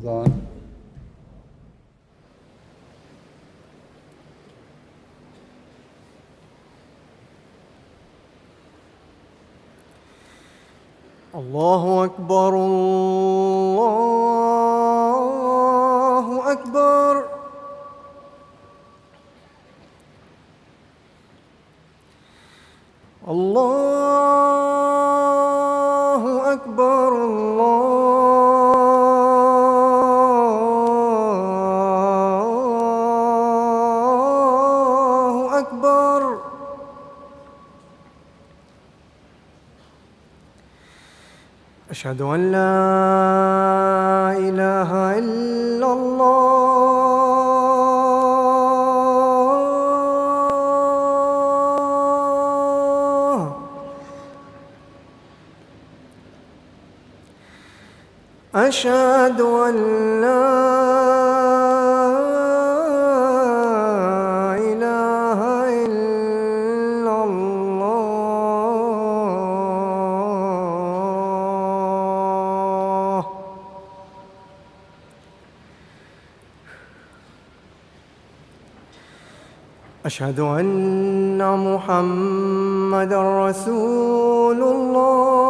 أذان. الله أكبر الله أكبر. الله أكبر الله أكبر. أشهد أن لا إله إلا الله. أشهد أن لا إله إلا الله. أشهد أن محمدًا رسول الله.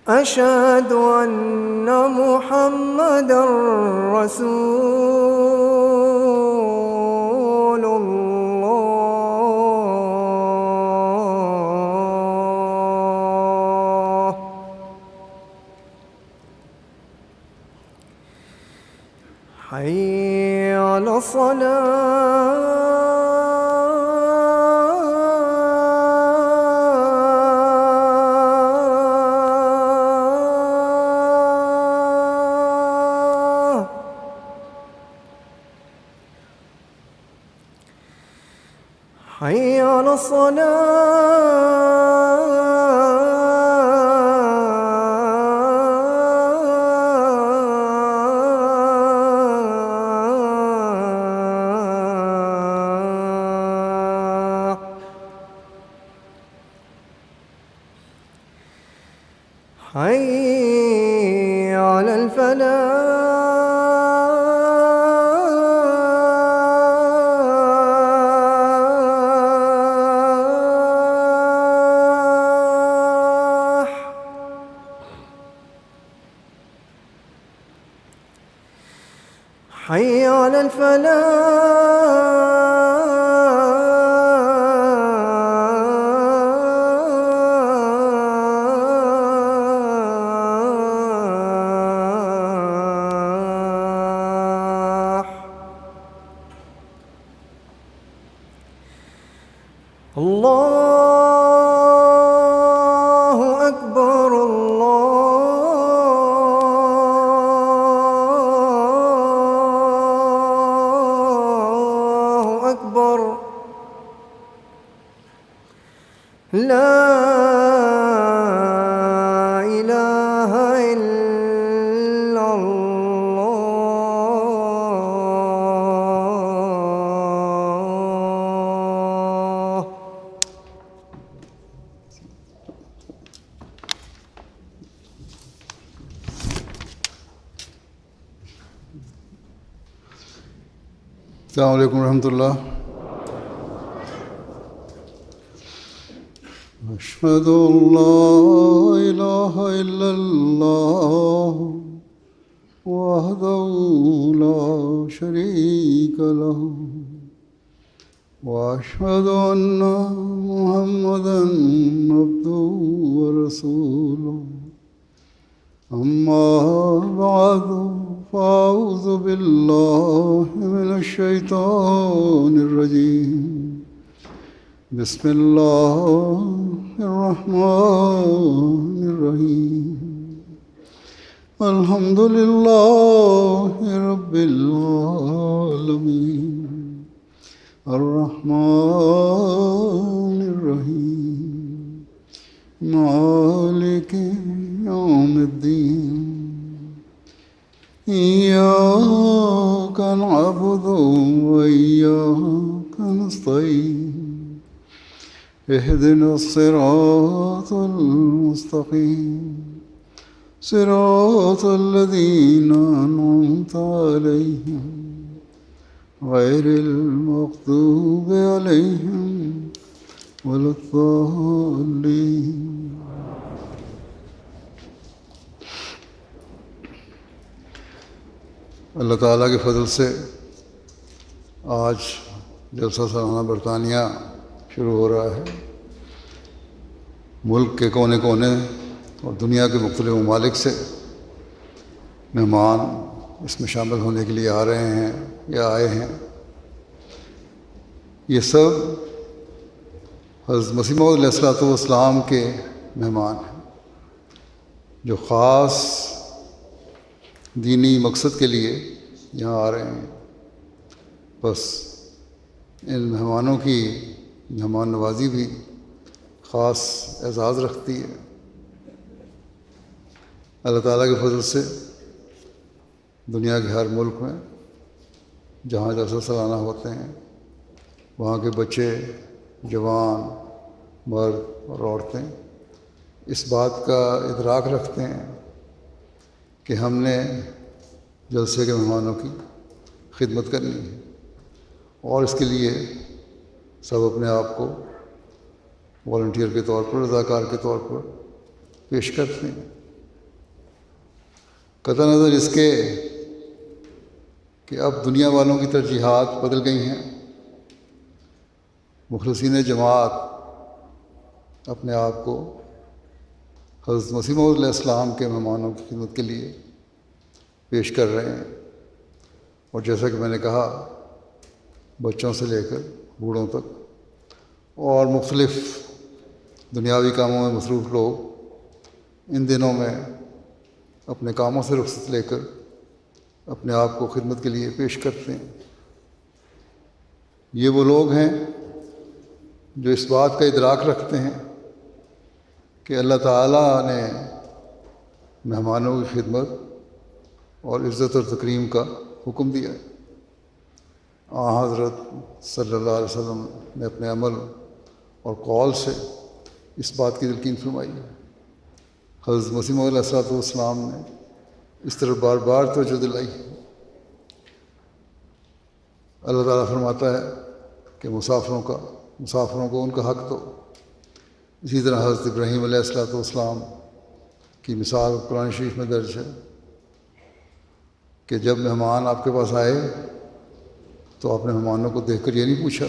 أشهد أن محمدًا رسول الله. حي على الصلاة. حي على الصلاة. حي على الفلاح. حي على الفلاح. الله أكبر الله أكبر. لا إله إلا الله. السلام عليكم ورحمة الله. أشهد أن لا إله إلا الله وحده لا شريك له وأشهد أن محمدًا عبده ورسوله. أما بعد فأعوذ بالله من الشيطان الرجيم. بسم الله الرحمن الرحيم. الحمد لله رب العالمين الرحمن الرحيم مالك يوم الدين. إياك نعبد وإياك نستعين اهدنا الصراط المستقيم صراط الذين أنعمت عليهم غير المغضوب عليهم ولا الضالين. اللہ تعالیٰ کے فضل سے آج جلسہ سالانہ برطانیہ شروع ہو رہا ہے. ملک کے کونے کونے اور دنیا کے مختلف ممالک سے مہمان اس میں شامل ہونے کے لیے آ رہے ہیں یا آئے ہیں. یہ سب حضرت مسیح موعود علیہ الصلوۃ والسلام کے مہمان ہیں جو خاص دینی مقصد کے لیے یہاں آ رہے ہیں. بس ان مہمانوں کی مہمان نوازی بھی خاص اعزاز رکھتی ہے. اللہ تعالیٰ کے فضل سے دنیا کے ہر ملک میں جہاں جلسہ سالانہ ہوتے ہیں وہاں کے بچے، جوان، مرد اور عورتیں اس بات کا ادراک رکھتے ہیں کہ ہم نے جلسے کے مہمانوں کی خدمت کرنی ہے، اور اس کے لیے سب اپنے آپ کو والنٹیئر کے طور پر، رضاکار کے طور پر پیش کرتے ہیں. قطع نظر اس کے کہ اب دنیا والوں کی ترجیحات بدل گئی ہیں. مخلصین جماعت اپنے آپ کو حضرت مسیح موعود علیہ السلام کے مہمانوں کی خدمت کے لیے پیش کر رہے ہیں، اور جیسا کہ میں نے کہا بچوں سے لے کر بوڑھوں تک اور مختلف دنیاوی کاموں میں مصروف لوگ ان دنوں میں اپنے کاموں سے رخصت لے کر اپنے آپ کو خدمت کے لیے پیش کرتے ہیں. یہ وہ لوگ ہیں جو اس بات کا ادراک رکھتے ہیں کہ اللہ تعالیٰ نے مہمانوں کی خدمت اور عزت اور تکریم کا حکم دیا ہے. حضرت صلی اللہ علیہ وسلم نے اپنے عمل اور قول سے اس بات کی تلقین فرمائی ہے. حضرت مسیح موعود علیہ الصلوۃ والسلام نے اس طرح بار بار توجہ دلائی. اللہ تعالیٰ فرماتا ہے کہ مسافروں کو ان کا حق دو. اسی طرح حضرت ابراہیم علیہ الصلوۃ والسلام کی مثال قرآن شریف میں درج ہے کہ جب مہمان آپ کے پاس آئے تو آپ نے مہمانوں کو دیکھ کر یہ نہیں پوچھا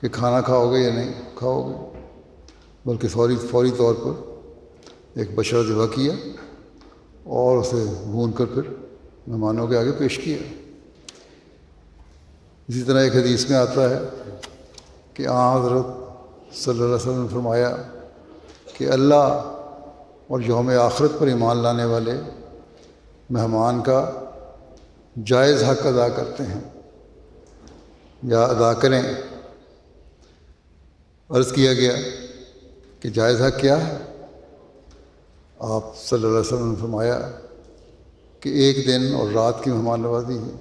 کہ کھانا کھاؤ گے یا نہیں کھاؤ گے، بلکہ فوری طور پر ایک بچڑا ذبح کیا اور اسے بھون کر پھر مہمانوں کے آگے پیش کیا. اسی طرح ایک حدیث میں آتا ہے کہ حضرت صلی اللہ علیہ وسلم نے فرمایا کہ اللہ اور یوم آخرت پر ایمان لانے والے مہمان کا جائز حق ادا کرتے ہیں یا ادا کریں. عرض کیا گیا کہ جائز حق کیا ہے؟ آپ صلی اللہ علیہ وسلم نے فرمایا کہ ایک دن اور رات کی مہمان نوازی ہے،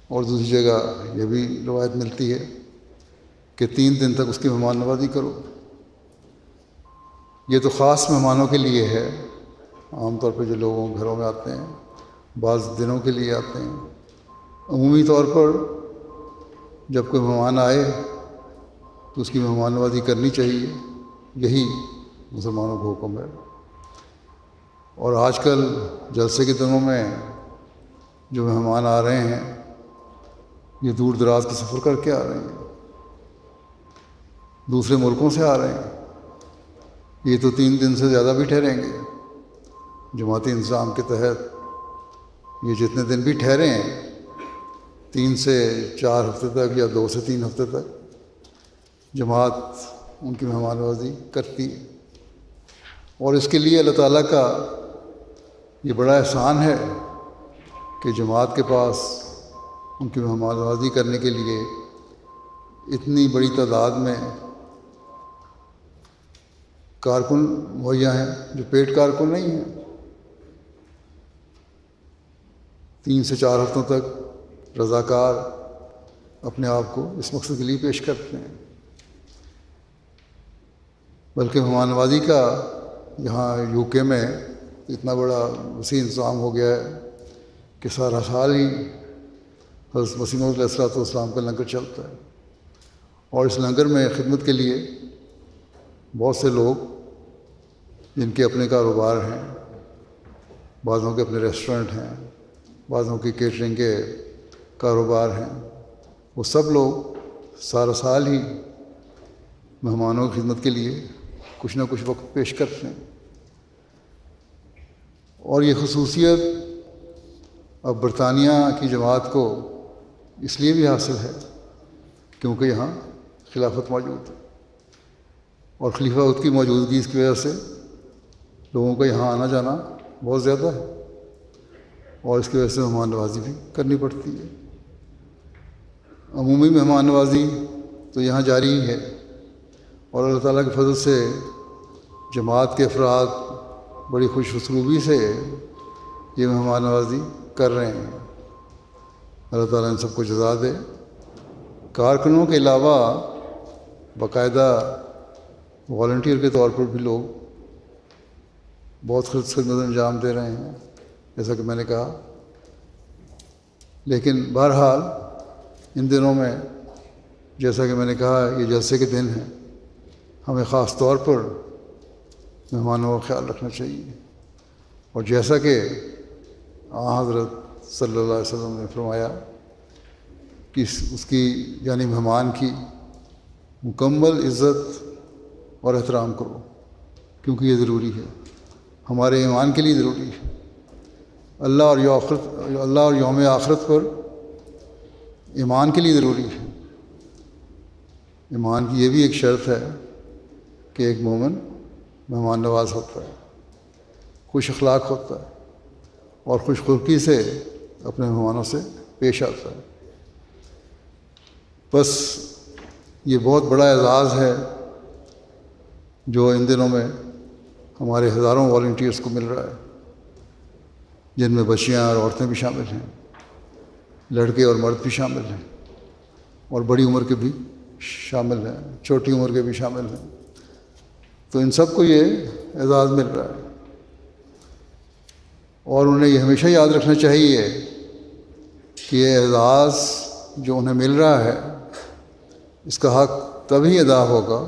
اور دوسری جگہ یہ بھی روایت ملتی ہے کہ 3 دن تک اس کی مہمان نوازی کرو. یہ تو خاص مہمانوں کے لیے ہے. عام طور پہ جو لوگوں گھروں میں آتے ہیں بعض دنوں کے لیے آتے ہیں. عمومی طور پر جب کوئی مہمان آئے تو اس کی مہمان نوازی کرنی چاہیے. یہی مسلمانوں کو حکم ہے. اور آج کل جلسے کے دنوں میں جو مہمان آ رہے ہیں یہ دور دراز کے سفر کر کے آ رہے ہیں، دوسرے ملکوں سے آ رہے ہیں. یہ تو 3 دن سے زیادہ بھی ٹھہریں گے. جماعتی انتظام کے تحت یہ جتنے دن بھی ٹھہرے ہیں 3 سے 4 ہفتے تک یا 2 سے 3 ہفتے تک جماعت ان کی مہمان نوازی کرتی ہے. اور اس کے لیے اللہ تعالیٰ کا یہ بڑا احسان ہے کہ جماعت کے پاس ان کی مہمان نوازی کرنے کے لیے اتنی بڑی تعداد میں کارکن مہیا ہیں جو پیٹ کارکن نہیں ہیں. 3 سے 4 ہفتوں تک رضاکار اپنے آپ کو اس مقصد کے لیے پیش کرتے ہیں۔ بلکہ مہمان نوازی کا یہاں UK میں اتنا بڑا وسیع انتظام ہو گیا ہے کہ سارا سال ہی حضرت مسیح موعود علیہ السلام کا لنگر چلتا ہے، اور اس لنگر میں خدمت کے لیے بہت سے لوگ جن کے اپنے کاروبار ہیں، بعضوں کے اپنے ریسٹورنٹ ہیں، بعضوں کی کیٹرنگ کے کاروبار ہیں، وہ سب لوگ سارا سال ہی مہمانوں کی خدمت کے لیے کچھ نہ کچھ وقت پیش کرتے ہیں۔ اور یہ خصوصیت اب برطانیہ کی جماعت کو اس لیے بھی حاصل ہے کیونکہ یہاں خلافت موجود ہے، اور خلیفہ خود کی موجودگی اس کی وجہ سے لوگوں کا یہاں آنا جانا بہت زیادہ ہے، اور اس کی وجہ سے مہمان نوازی بھی کرنی پڑتی ہے۔ عمومی مہمان نوازی تو یہاں جاری ہی ہے، اور اللہ تعالیٰ کے فضل سے جماعت کے افراد بڑی خوش اسلوبی سے یہ مہمان نوازی کر رہے ہیں۔ اللہ تعالیٰ ان سب کو جزا دے۔ کارکنوں کے علاوہ باقاعدہ والنٹیئر کے طور پر بھی لوگ بہت خدمت انجام دے رہے ہیں، جیسا کہ میں نے کہا۔ لیکن بہرحال ان دنوں میں جیسا کہ میں نے کہا یہ جلسے کے دن ہیں، ہمیں خاص طور پر مہمانوں کا خیال رکھنا چاہیے، اور جیسا کہ حضرت صلی اللہ علیہ وسلم نے فرمایا کہ اس کی یعنی مہمان کی مکمل عزت اور احترام کرو، کیونکہ یہ ضروری ہے، ہمارے ایمان کے لیے ضروری ہے۔ اللہ اور یوم آخرت پر ایمان کے لیے ضروری ہے۔ ایمان کی یہ بھی ایک شرط ہے کہ ایک مومن مہمان نواز ہوتا ہے، خوش اخلاق ہوتا ہے، اور خوش خلقی سے اپنے مہمانوں سے پیش آتا ہے۔ بس یہ بہت بڑا اعزاز ہے جو ان دنوں میں ہمارے ہزاروں والنٹیئرس کو مل رہا ہے، جن میں بچیاں اور عورتیں بھی شامل ہیں، لڑکے اور مرد بھی شامل ہیں، اور بڑی عمر کے بھی شامل ہیں، چھوٹی عمر کے بھی شامل ہیں۔ تو ان سب کو یہ اعزاز مل رہا ہے، اور انہیں یہ ہمیشہ یاد رکھنا چاہیے کہ یہ اعزاز جو انہیں مل رہا ہے اس کا حق تبھی ادا ہوگا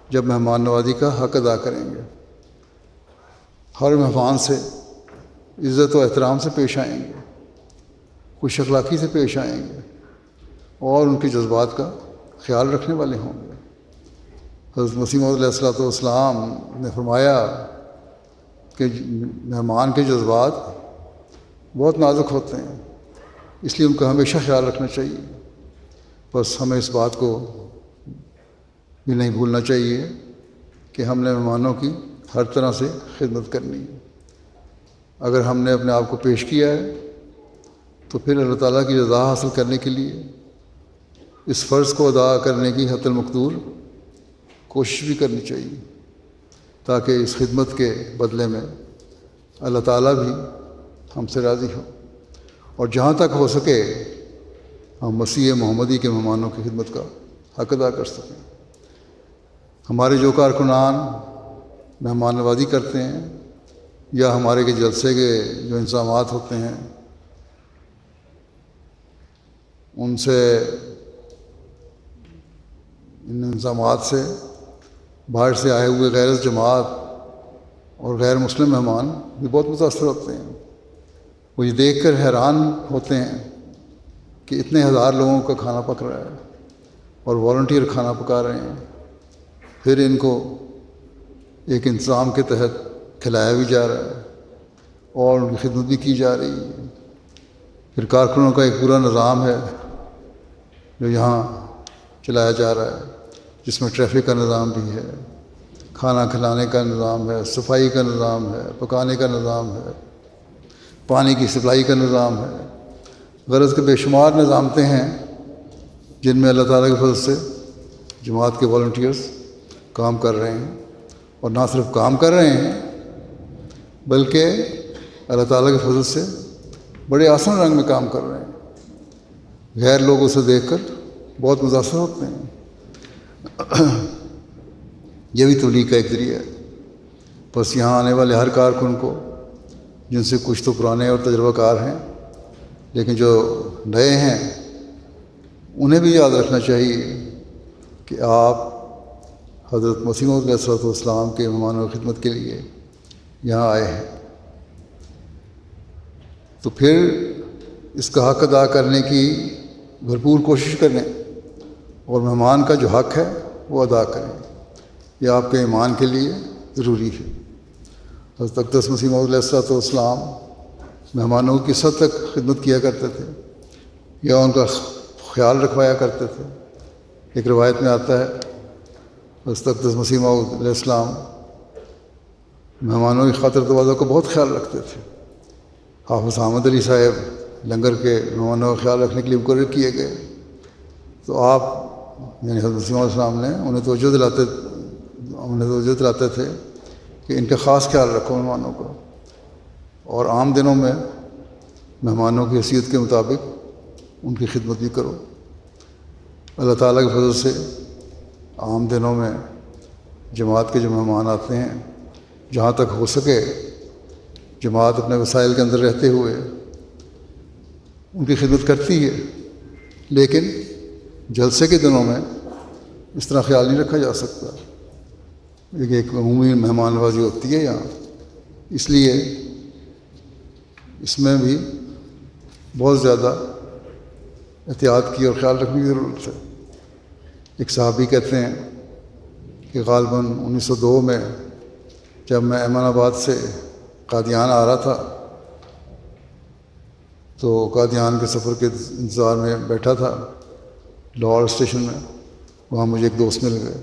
جب مہمان نوازی کا حق ادا کریں گے، ہر مہمان سے عزت و احترام سے پیش آئیں گے، خوش اخلاقی سے پیش آئیں گے، اور ان کے جذبات کا خیال رکھنے والے ہوں گے۔ حضرت مسیح موعود علیہ السلام نے فرمایا کہ مہمان کے جذبات بہت نازک ہوتے ہیں، اس لیے ان کا ہمیشہ خیال رکھنا چاہیے۔ بس ہمیں اس بات کو بھی نہیں بھولنا چاہیے کہ ہم نے مہمانوں کی ہر طرح سے خدمت کرنی ہے۔ اگر ہم نے اپنے آپ کو پیش کیا ہے تو پھر اللہ تعالیٰ کی رضا حاصل کرنے کے لیے اس فرض کو ادا کرنے کی حتی المقدور کوشش بھی کرنی چاہیے، تاکہ اس خدمت کے بدلے میں اللہ تعالیٰ بھی ہم سے راضی ہو، اور جہاں تک ہو سکے ہم مسیح محمدی کے مہمانوں کی خدمت کا حق ادا کر سکیں۔ ہمارے جو کارکنان مہمان نوازی کرتے ہیں یا ہمارے کے جلسے کے جو انتظامات ہوتے ہیں، ان سے ان انتظامات سے باہر سے آئے ہوئے غیر جماعت اور غیر مسلم مہمان بھی بہت متاثر ہوتے ہیں۔ وہ یہ دیکھ کر حیران ہوتے ہیں کہ اتنے ہزار لوگوں کا کھانا پک رہا ہے اور والنٹیئر کھانا پکا رہے ہیں، پھر ان کو ایک انتظام کے تحت کھلایا بھی جا رہا ہے اور ان کی خدمت بھی کی جا رہی ہے۔ پھر کارکنوں کا ایک پورا نظام ہے جو یہاں چلایا جا رہا ہے، جس میں ٹریفک کا نظام بھی ہے، کھانا کھلانے کا نظام ہے، صفائی کا نظام ہے، پکانے کا نظام ہے، پانی کی سپلائی کا نظام ہے۔ غرض کے بے شمار نظامتیں ہیں جن میں اللہ تعالیٰ کے فضل سے جماعت کے والنٹیئرس کام کر رہے ہیں، اور نہ صرف کام کر رہے ہیں بلکہ اللہ تعالیٰ کے فضل سے بڑے آسان رنگ میں کام کر رہے ہیں، غیر لوگ اسے دیکھ کر بہت متاثر ہوتے ہیں۔ یہ بھی تبلیغ کا ایک ذریعہ ہے۔ بس یہاں آنے والے ہر کارکن کو، جن سے کچھ تو پرانے اور تجربہ کار ہیں لیکن جو نئے ہیں، انہیں بھی یاد رکھنا چاہیے کہ آپ حضرت مسیح موعود علیہ الصلوۃ والسلام کے مہمان و خدمت کے لیے یہاں آئے ہیں۔ تو پھر اس کا حق ادا کرنے کی بھرپور کوشش کریں اور مہمان کا جو حق ہے وہ ادا کریں۔ یہ آپ کے ایمان کے لیے ضروری ہے۔ حضرت اقدس مسیح موعود علیہ الصلوۃ والسلام مہمانوں کی سب تک خدمت کیا کرتے تھے یا ان کا خیال رکھوایا کرتے تھے۔ ایک روایت میں آتا ہے حضرت اقدس مسیح موعود علیہ السلام مہمانوں کی خاطر تواضع کا بہت خیال رکھتے تھے۔ حافظ احمد علی صاحب لنگر کے مہمانوں کا خیال رکھنے کے لیے مقرر کیے گئے، تو آپ یعنی حضرت مسیح علیہ السلام نے انہیں توجہ دلاتے تھے کہ ان کا خاص خیال رکھو مہمانوں کا، اور عام دنوں میں مہمانوں کی حیثیت کے مطابق ان کی خدمت بھی کرو۔ اللہ تعالیٰ کے فضل سے عام دنوں میں جماعت کے جو مہمان آتے ہیں، جہاں تک ہو سکے جماعت اپنے وسائل کے اندر رہتے ہوئے ان کی خدمت کرتی ہے، لیکن جلسے کے دنوں میں اس طرح خیال نہیں رکھا جا سکتا۔ ایک عمومی مہمان نوازی ہوتی ہے یہاں، اس لیے اس میں بھی بہت زیادہ احتیاط کی اور خیال رکھنے کی ضرورت ہے۔ ایک صحابی کہتے ہیں کہ غالباً 1902 میں جب میں ایمن آباد سے قادیان آ رہا تھا تو قادیان کے سفر کے انتظار میں بیٹھا تھا لاہور اسٹیشن میں، وہاں مجھے ایک دوست مل گئے۔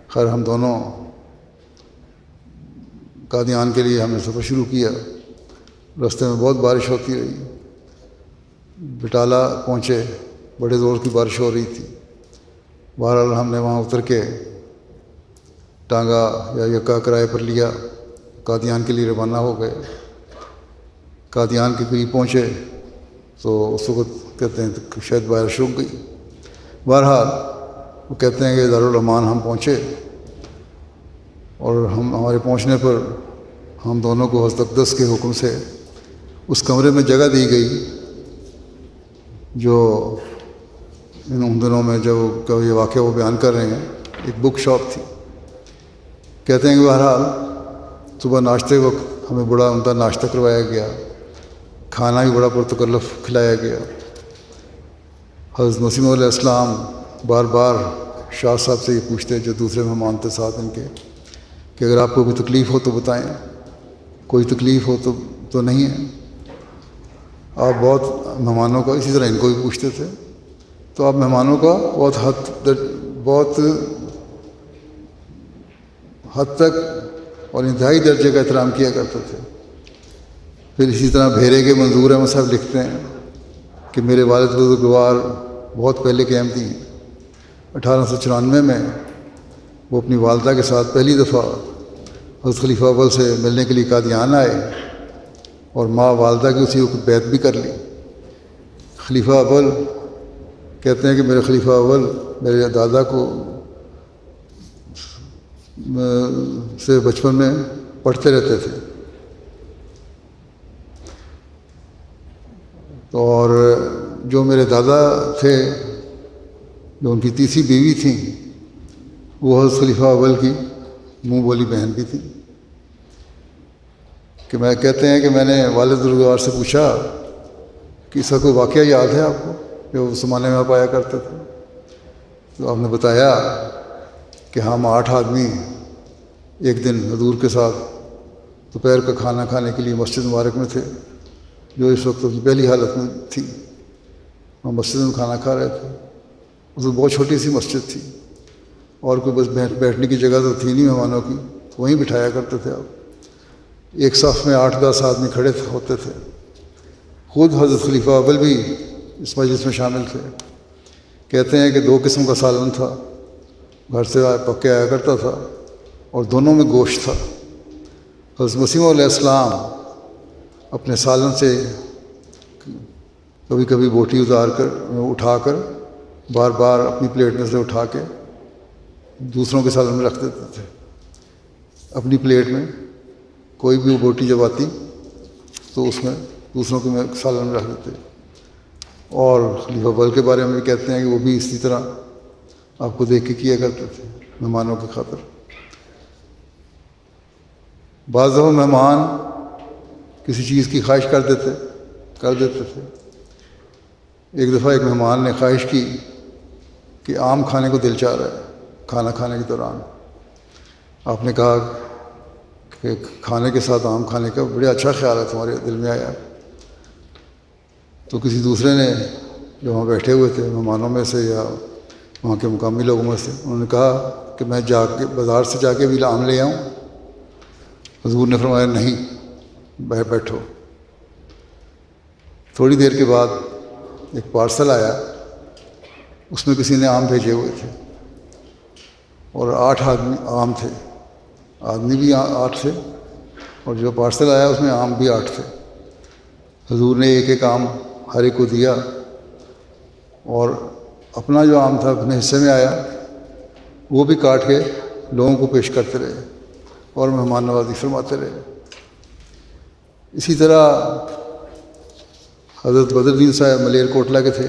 خیر ہم دونوں قادیان کے لیے ہم نے سفر شروع کیا۔ راستے میں بہت بارش ہوتی رہی، بٹالہ پہنچے، بڑے زور کی بارش ہو رہی تھی۔ بہرحال ہم نے وہاں اتر کے ٹانگا یا یکا کرائے پر لیا، قادیان کے لیے روانہ ہو گئے۔ قادیان کے قریب پہنچے تو اس وقت کہتے ہیں کہ شاید بارش رک گئی۔ بہرحال وہ کہتے ہیں کہ دارالرحمان ہم پہنچے، اور ہمارے پہنچنے پر ہم دونوں کو حضرت اقدس کے حکم سے اس کمرے میں جگہ دی گئی جو ان دنوں میں جب یہ واقعہ وہ بیان کر رہے ہیں ایک بک شاپ تھی۔ کہتے ہیں کہ بہرحال صبح ناشتے وقت ہمیں بڑا عمدہ ناشتہ کروایا گیا، کھانا بھی بڑا پرتکلف کھلایا گیا۔ حضرت مسیح موعود علیہ السلام بار بار شاہ صاحب سے یہ پوچھتے جو دوسرے مہمان تھے ساتھ ان کے کہ اگر آپ کو کوئی تکلیف ہو تو بتائیں، کوئی تکلیف ہو تو نہیں ہے۔ آپ بہت مہمانوں کا اسی طرح ان کو بھی پوچھتے تھے، تو آپ مہمانوں کا بہت حد تک اور انتہائی درجے کا احترام کیا کرتے تھے۔ پھر اسی طرح بھیرے کے منظور احمد صاحب لکھتے ہیں کہ میرے والد بزرگوار بہت پہلے کے احمدی ہیں۔ 1894 میں وہ اپنی والدہ کے ساتھ پہلی دفعہ حضرت خلیفہ اول سے ملنے کے لیے قادیان آئے، اور ماں والدہ کی اسی وقت بیعت بھی کر لی۔ خلیفہ اول کہتے ہیں کہ میرے خلیفہ اول میرے دادا کو سے بچپن میں پڑھتے رہتے تھے، اور جو میرے دادا تھے جو ان کی تیسری بیوی تھیں وہ حضرت خلیفہ اول کی منہ بولی بہن بھی تھی۔ کہ میں کہتے ہیں کہ میں نے والد بزرگوار سے پوچھا کہ اس کا کوئی واقعہ یاد ہے آپ کو جو اس زمانے میں آپ آیا کرتے تھے؟ تو آپ نے بتایا کہ ہم 8 آدمی ایک دن حضور کے ساتھ دوپہر کا کھانا کھانے کے لیے مسجد مبارک میں تھے، جو اس وقت اپنی پہلی حالت میں تھی۔ ہم مسجد میں کھانا کھا رہے تھے، اس میں بہت چھوٹی سی مسجد تھی اور کوئی بس بیٹھنے کی جگہ تو تھی نہیں مہمانوں کی، تو وہیں بٹھایا کرتے تھے آپ۔ ایک صف میں 8-10 آدمی کھڑے ہوتے تھے۔ خود حضرت خلیفہ اول بھی اس مجلس میں شامل تھے۔ کہتے ہیں کہ 2 قسم کا سالن تھا، گھر سے پک کے آیا کرتا تھا، اور دونوں میں گوشت تھا۔ حضرت مسیح علیہ السلام اپنے سالن سے کبھی کبھی بوٹی اٹھا کر بار بار اپنی پلیٹ میں سے اٹھا کے دوسروں کے سالن میں رکھ دیتے تھے. اپنی پلیٹ میں کوئی بھی بوٹی جب آتی تو اس میں دوسروں کے سالن میں رکھ دیتے. اور خلیفہ اول کے بارے میں بھی کہتے ہیں کہ وہ بھی اسی طرح آپ کو دیکھ کے کیا کرتے تھے مہمانوں کی خاطر. بعض دفعہ مہمان کسی چیز کی خواہش کر دیتے تھے. ایک دفعہ ایک مہمان نے خواہش کی کہ آم کھانے کو دل چاہ رہا ہے. کھانا کھانے کے دوران آپ نے کہا کہ کھانے کے ساتھ آم کھانے کا بڑا اچھا خیال ہے تمہارے دل میں آیا. تو کسی دوسرے نے جو وہاں بیٹھے ہوئے تھے مہمانوں میں سے یا وہاں کے مقامی لوگوں میں سے, انہوں نے کہا کہ میں بازار سے جا کے بھی آم لے آؤں. حضور نے فرمایا نہیں, بیٹھو. تھوڑی دیر کے بعد ایک پارسل آیا, اس میں کسی نے آم بھیجے ہوئے تھے اور 8 آم تھے. آدمی بھی 8 تھے اور جو پارسل آیا اس میں آم بھی 8 تھے. حضور نے ایک ایک آم ہر ایک کو دیا اور اپنا جو آم تھا اپنے حصے میں آیا وہ بھی کاٹ کے لوگوں کو پیش کرتے رہے اور مہمان نوازی فرماتے رہے. اسی طرح حضرت بدر الدین صاحب ملیر کوٹلا کے تھے.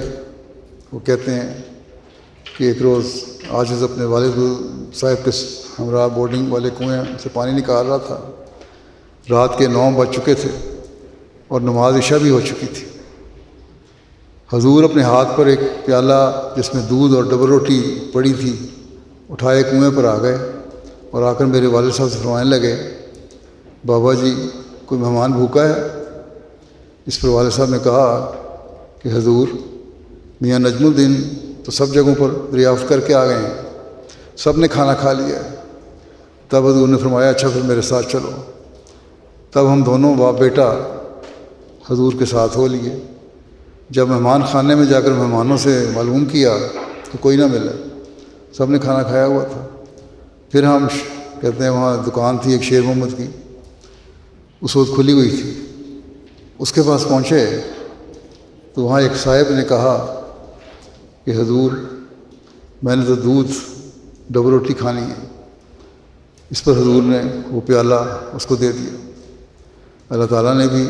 وہ کہتے ہیں کہ ایک روز عاجز اپنے والد صاحب کے ہمراہ بورڈنگ والے کنویں سے پانی نکال رہا تھا. رات کے 9 بج چکے تھے اور نماز عشاء بھی ہو چکی تھی. حضور اپنے ہاتھ پر ایک پیالہ جس میں دودھ اور ڈبل روٹی پڑی تھی اٹھائے کنویں پر آ گئے اور آ کر میرے والد صاحب سے فرمانے لگے, بابا جی کوئی مہمان بھوکا ہے؟ اس پر والد صاحب نے کہا کہ حضور میاں نجم الدین تو سب جگہوں پر دریافت کر کے آ گئے ہیں, سب نے کھانا کھا لیا ہے. تب حضور نے فرمایا اچھا پھر میرے ساتھ چلو. تب ہم دونوں باپ بیٹا حضور کے ساتھ ہو لیے. جب مہمان خانے میں جا کر مہمانوں سے معلوم کیا تو کوئی نہ ملا, سب نے کھانا کھایا ہوا تھا. پھر ہم کہتے ہیں وہاں دکان تھی ایک شیر محمد کی, اس وقت کھلی ہوئی تھی. اس کے پاس پہنچے تو وہاں ایک صاحب نے کہا کہ حضور میں نے تو دودھ ڈبل روٹی کھانی ہے. اس پر حضور نے وہ پیالہ اس کو دے دیا. اللہ تعالیٰ نے بھی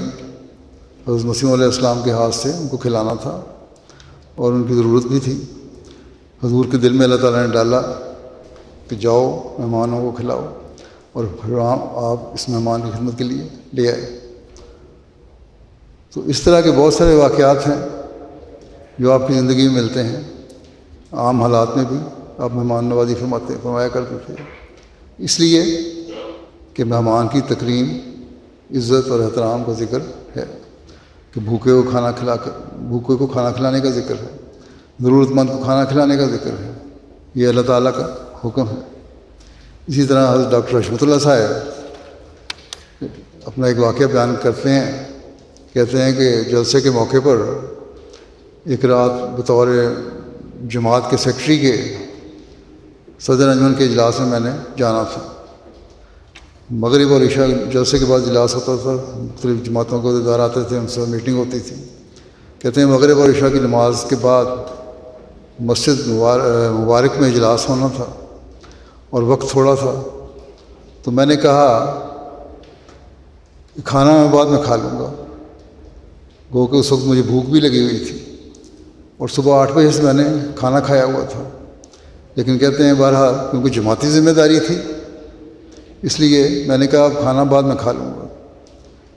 حضرت مسیح علیہ السلام کے ہاتھ سے ان کو کھلانا تھا اور ان کی ضرورت بھی تھی. حضور کے دل میں اللہ تعالیٰ نے ڈالا کہ جاؤ مہمانوں کو کھلاؤ, اور پھر آپ اس مہمان کی خدمت کے لیے لے آئے. تو اس طرح کے بہت سارے واقعات ہیں جو آپ کی زندگی میں ملتے ہیں. عام حالات میں بھی آپ مہمان نوازی فرمایا کرتے تھے, اس لیے کہ مہمان کی تکریم, عزت اور احترام کا ذکر ہے کہ بھوکے کو کھانا کھلانے کا ذکر ہے, ضرورت مند کو کھانا کھلانے کا ذکر ہے. یہ اللہ تعالیٰ کا حکم ہے. اسی طرح حضرت ڈاکٹر حشمت اللہ صاحب اپنا ایک واقعہ بیان کرتے ہیں. کہتے ہیں کہ جلسے کے موقع پر ایک رات بطور جماعت کے سیکرٹری کے صدر انجمن کے اجلاس میں میں نے جانا تھا. مغرب اور عشاء جلسے کے بعد اجلاس ہوتا تھا, مختلف جماعتوں کے عہدیدار آتے تھے, ان سے میٹنگ ہوتی تھی. کہتے ہیں مغرب اور عشاء کی نماز کے بعد مسجد مبارک میں اجلاس ہونا تھا اور وقت تھوڑا تھا. تو میں نے کہا کہ کھانا میں بعد میں کھا لوں گا, گو کہ اس وقت مجھے بھوک بھی لگی ہوئی تھی اور صبح 8 بجے سے میں نے کھانا کھایا ہوا تھا. لیکن کہتے ہیں بہرحال کیونکہ جماعتی ذمہ داری تھی اس لیے میں نے کہا اب کھانا بعد میں کھا لوں گا.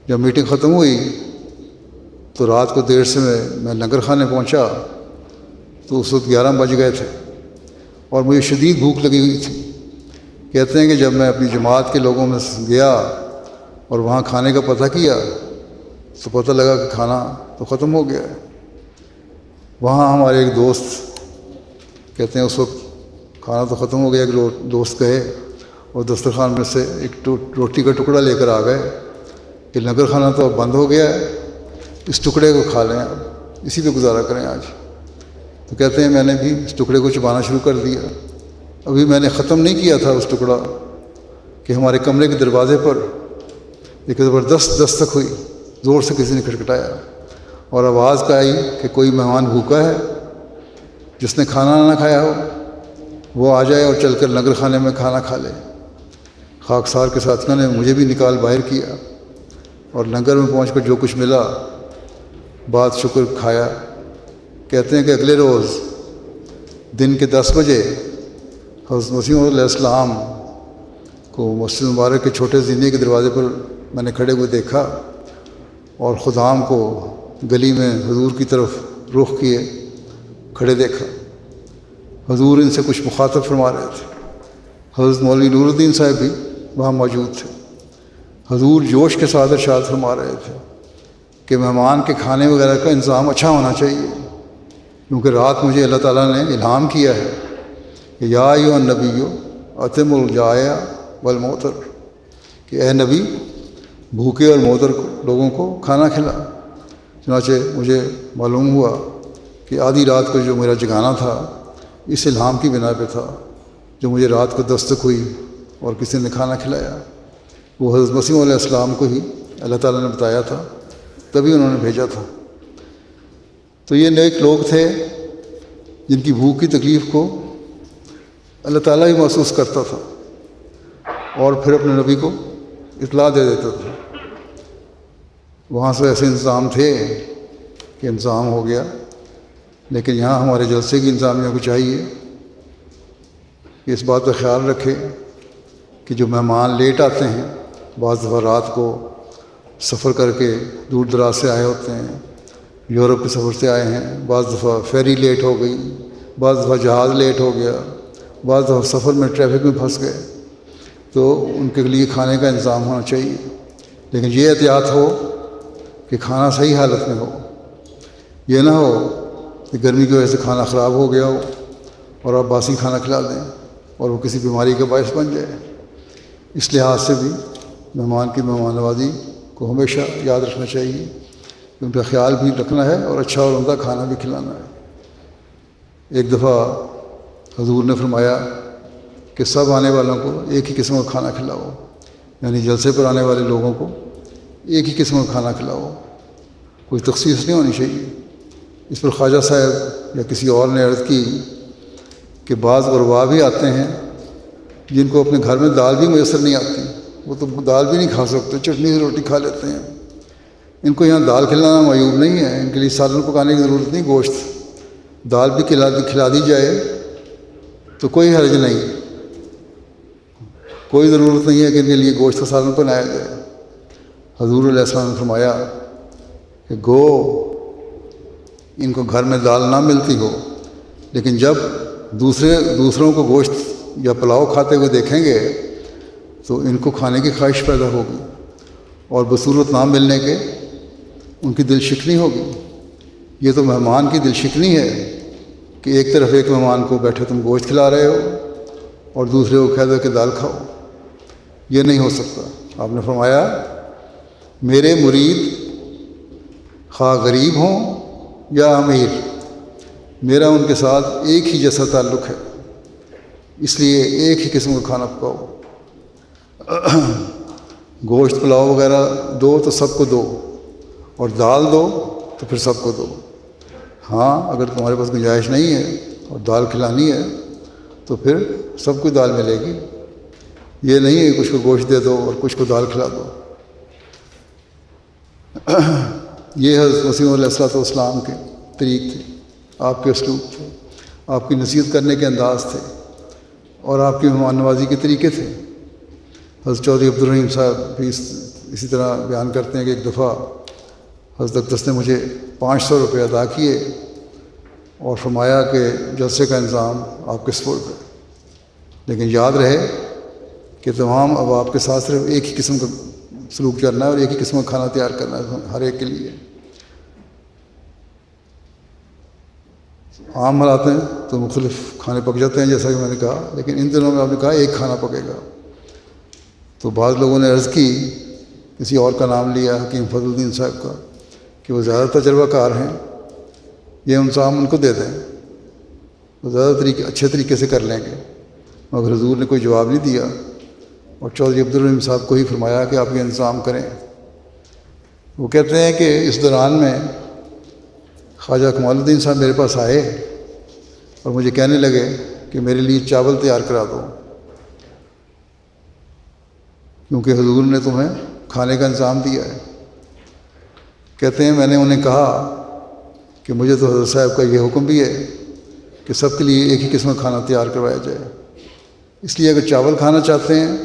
جب میٹنگ ختم ہوئی تو رات کو دیر سے میں لنگر خانے پہنچا تو اس وقت 11 بج گئے تھے اور مجھے شدید بھوک لگی ہوئی تھی. کہتے ہیں کہ جب میں اپنی جماعت کے لوگوں میں گیا اور وہاں کھانے کا پتہ کیا تو پتہ لگا کہ کھانا تو ختم ہو گیا ہے. وہاں ہمارے ایک دوست کہتے ہیں اس وقت کھانا تو ختم ہو گیا, ایک دوست کہے اور دسترخوان میں سے ایک روٹی کا ٹکڑا لے کر آ گئے کہ لنگر خانہ تو اب بند ہو گیا ہے, اس ٹکڑے کو کھا لیں, اب اسی پہ گزارا کریں آج. تو کہتے ہیں میں نے بھی اس ٹکڑے کو چبانا شروع کر دیا. ابھی میں نے ختم نہیں کیا تھا اس ٹکڑا کہ ہمارے کمرے کے دروازے پر ایک زبردست دستک ہوئی, زور سے کسی نے کھٹکھٹایا اور آواز کا آئی کہ کوئی مہمان بھوکا ہے، جس نے کھانا نہ کھایا ہو وہ آ جائے اور چل کر لنگر خانے میں کھانا کھا لے۔ خاکسار کے ساتھیوں نے مجھے بھی نکال باہر کیا اور لنگر میں پہنچ کر جو کچھ ملا بات شکر کھایا۔ کہتے ہیں کہ اگلے روز دن کے 10 بجے حضرت مسیح علیہ السلام کو مسجد مبارک کے چھوٹے زینے کے دروازے پر میں نے کھڑے ہوئے دیکھا اور خدام کو گلی میں حضور کی طرف رخ کیے کھڑے دیکھا۔ حضور ان سے کچھ مخاطب فرما رہے تھے۔ حضرت مولوی نور الدین صاحب بھی وہاں موجود تھے۔ حضور جوش کے ساتھ ارشاد فرما رہے تھے کہ مہمان کے کھانے وغیرہ کا انتظام اچھا ہونا چاہیے، کیونکہ رات مجھے اللہ تعالیٰ نے الہام کیا ہے کہ یا ایھا النبی اطعم الجائع والمعتر، کہ اے نبی بھوکے اور معتر لوگوں کو کھانا کھلا۔ چنانچہ مجھے معلوم ہوا کہ آدھی رات کو جو میرا جگانا تھا اس الہام کی بنا پہ تھا، جو مجھے رات کو دستک ہوئی اور کسی نے کھانا کھلایا، وہ حضرت مسیح علیہ السلام کو ہی اللہ تعالیٰ نے بتایا تھا، تبھی انہوں نے بھیجا تھا۔ تو یہ نیک لوگ تھے جن کی بھوک کی تکلیف کو اللہ تعالیٰ ہی محسوس کرتا تھا اور پھر اپنے نبی کو اطلاع دے دیتا تھا۔ وہاں سے ایسے انتظام تھے کہ انتظام ہو گیا، لیکن یہاں ہمارے جلسے کی انتظامیہ کو چاہیے کہ اس بات کا خیال رکھے کہ جو مہمان لیٹ آتے ہیں، بعض دفعہ رات کو سفر کر کے دور دراز سے آئے ہوتے ہیں، یورپ کے سفر سے آئے ہیں، بعض دفعہ فیری لیٹ ہو گئی، بعض دفعہ جہاز لیٹ ہو گیا، بعض دفعہ سفر میں ٹریفک میں پھنس گئے، تو ان کے لیے کھانے کا انتظام ہونا چاہیے، لیکن یہ احتیاط ہو کہ کھانا صحیح حالت میں ہو۔ یہ نہ ہو کہ گرمی کی وجہ سے کھانا خراب ہو گیا ہو اور آپ باسی کھانا کھلا دیں اور وہ کسی بیماری کا باعث بن جائے۔ اس لحاظ سے بھی مہمان کی مہمان نوازی کو ہمیشہ یاد رکھنا چاہیے کہ ان کا خیال بھی رکھنا ہے اور اچھا اور عمدہ کھانا بھی کھلانا ہے۔ ایک دفعہ حضور نے فرمایا کہ سب آنے والوں کو ایک ہی قسم کا کھانا کھلاؤ، یعنی جلسے پر آنے والے لوگوں کو ایک ہی قسم کا کھانا کھلاؤ، کوئی تخصیص نہیں ہونی چاہیے۔ اس پر خواجہ صاحب یا کسی اور نے عرض کی کہ بعض غربا بھی آتے ہیں جن کو اپنے گھر میں دال بھی میسر نہیں آتی، وہ تو دال بھی نہیں کھا سکتے، چٹنی سے روٹی کھا لیتے ہیں۔ ان کو یہاں دال کھلانا معیوب نہیں ہے، ان کے لیے سالن پکانے کی ضرورت نہیں، گوشت دال بھی کھلا دی جائے تو کوئی حرج نہیں، کوئی ضرورت نہیں ہے کہ ان کے لیے گوشت کا سالن بنایا جائے۔ حضور علیہ السلام نے فرمایا کہ گو ان کو گھر میں دال نہ ملتی ہو، لیکن جب دوسروں کو گوشت یا پلاؤ کھاتے ہوئے دیکھیں گے تو ان کو کھانے کی خواہش پیدا ہوگی اور بصورت نہ ملنے کے ان کی دل شکنی ہوگی۔ یہ تو مہمان کی دل شکنی ہے کہ ایک طرف ایک مہمان کو بیٹھے تم گوشت کھلا رہے ہو اور دوسرے کو کہہ دو کہ دال کھاؤ، یہ نہیں ہو سکتا۔ آپ نے فرمایا میرے مرید خواہ غریب ہوں یا امیر، میرا ان کے ساتھ ایک ہی جیسا تعلق ہے، اس لیے ایک ہی قسم کا کھانا پکاؤ۔ گوشت پلاؤ وغیرہ دو تو سب کو دو، اور دال دو تو پھر سب کو دو۔ ہاں اگر تمہارے پاس گنجائش نہیں ہے اور دال کھلانی ہے تو پھر سب کو دال ملے گی، یہ نہیں ہے کچھ کو گوشت دے دو اور کچھ کو دال کھلا دو۔ یہ حضرت مسیح علیہ السلام کے طریق تھے، آپ کے اسلوب تھے، آپ کی نصیحت کرنے کے انداز تھے اور آپ کی مہمان نوازی کے طریقے تھے۔ حضرت چودھری عبدالرحیم صاحب بھی اسی طرح بیان کرتے ہیں کہ ایک دفعہ حضرت اقدس نے مجھے 500 روپے ادا کیے اور فرمایا کہ جلسے کا انتظام آپ کے سپرد ہے، لیکن یاد رہے کہ تمام اب آپ کے ساتھ صرف ایک ہی قسم کا سلوک کرنا ہے اور ایک ہی قسم کا کھانا تیار کرنا ہے ہر ایک کے لیے۔ عام حالات میں تو مختلف کھانے پک جاتے ہیں جیسا کہ میں نے کہا، لیکن ان دنوں میں آپ نے کہا ایک کھانا پکے گا۔ تو بعض لوگوں نے عرض کی، کسی اور کا نام لیا حکیم فضل الدین صاحب کا، کہ وہ زیادہ تجربہ کار ہیں، یہ انتظام ان کو دے دیں، وہ زیادہ اچھے طریقے سے کر لیں گے۔ مگر حضور نے کوئی جواب نہیں دیا اور چودھری عبدالرحیم صاحب کو ہی فرمایا کہ آپ یہ انتظام کریں۔ وہ کہتے ہیں کہ اس دوران میں خواجہ کمال الدین صاحب میرے پاس آئے اور مجھے کہنے لگے کہ میرے لیے چاول تیار کرا دو، کیونکہ حضور نے تمہیں کھانے کا انتظام دیا ہے۔ کہتے ہیں میں نے انہیں کہا کہ مجھے تو حضرت صاحب کا یہ حکم بھی ہے کہ سب کے لیے ایک ہی قسم کا کھانا تیار کروایا جائے، اس لیے اگر چاول کھانا چاہتے ہیں